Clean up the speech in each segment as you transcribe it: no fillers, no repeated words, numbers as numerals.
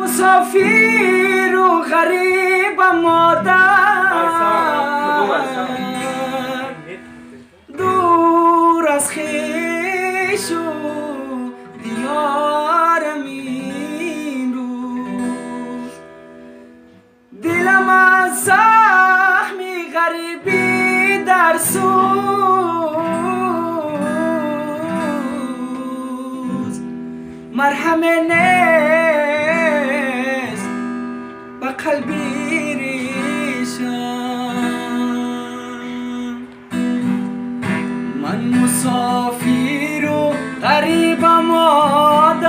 مسافر و غریبم مادر دور از خویش و دیارم این روز دلم از زخم غریبی در سوز مرهم نیست به قلبی ریشم من مسافر و غریبم مادر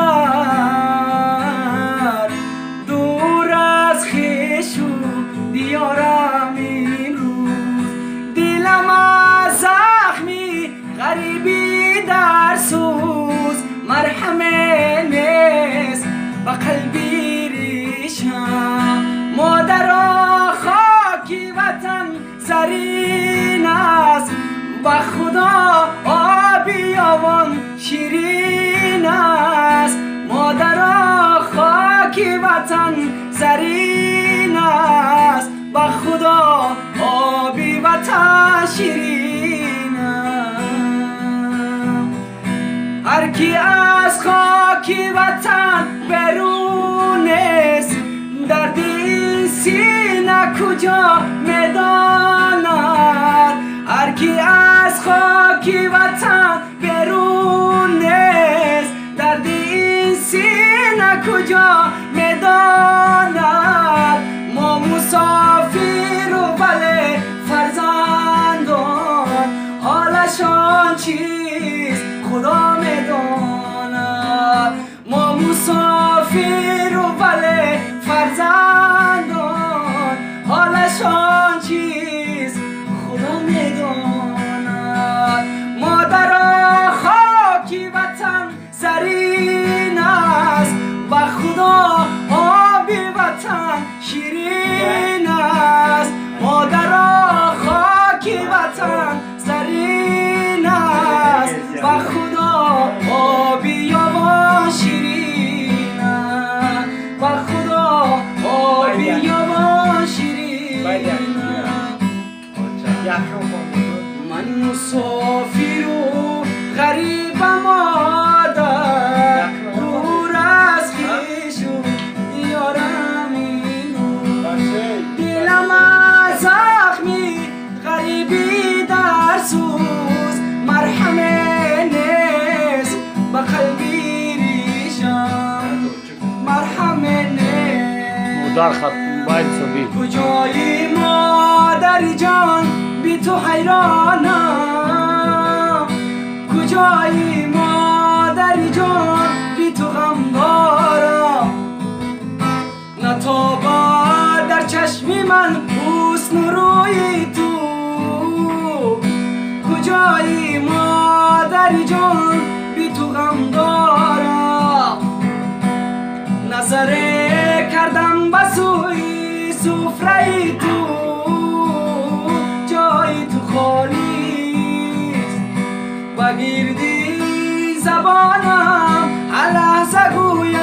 دور از خویش و دیارم این روز دلم از زخمی غریبی در سوز مرهم نیست به قلبی ریشم مادرها خاکی وطن زرین است به خدا آبی آوان شیرین است مادرها خاکی وطن زرین است به خدا آبی وطن شیرین است هر کی از خاکی وطن برون است درد این سینه کجا میداند هر کی از خاکی وطن برون است درد این سینه کجا میداند ما مسافر و بله فرزندان حالشان چیست خدا میداند ما مسافر و بله فرزندان حالشان چیست خدا میداند مادرها خاکی وطن زرین است به خدا آبی وطن شیرین است مادرها خاکی وطن زرین است به خدا آبی آوان شیرین است به خدا آبی آوان شیرین است من مسافر و غریبم مادر دور از خویش و دیارم این روز دلم از زخمی غریبی در سوز مرهم نیست به قلبی ریشم مرهم نیست مدار خط موبایل صبی کجایی مادر جان بی تو حیرانم کجایی مادر جان بی تو غم دارم نتابد در چشم من حسن روی تو کجایی مادر جان بی تو غم دارم نظره کردم به سوی سفره تو جای تو خالیست بگیردی زبانم هر لحظه گویم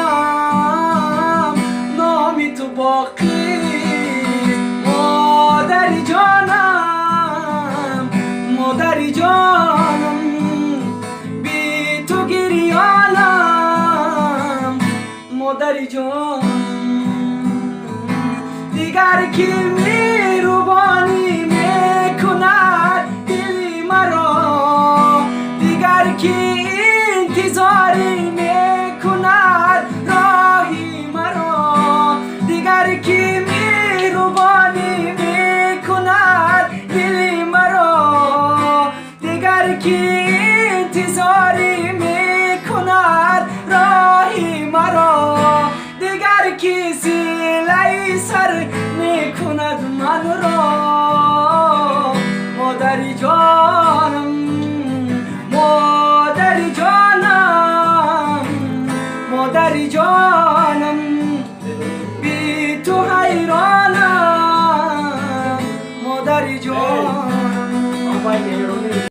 نامی تو باقیست مادری جانم مادری جانم بی تو گریانم مادری جان دیگر کی میروبانی میکند دلی مرا دیگر کی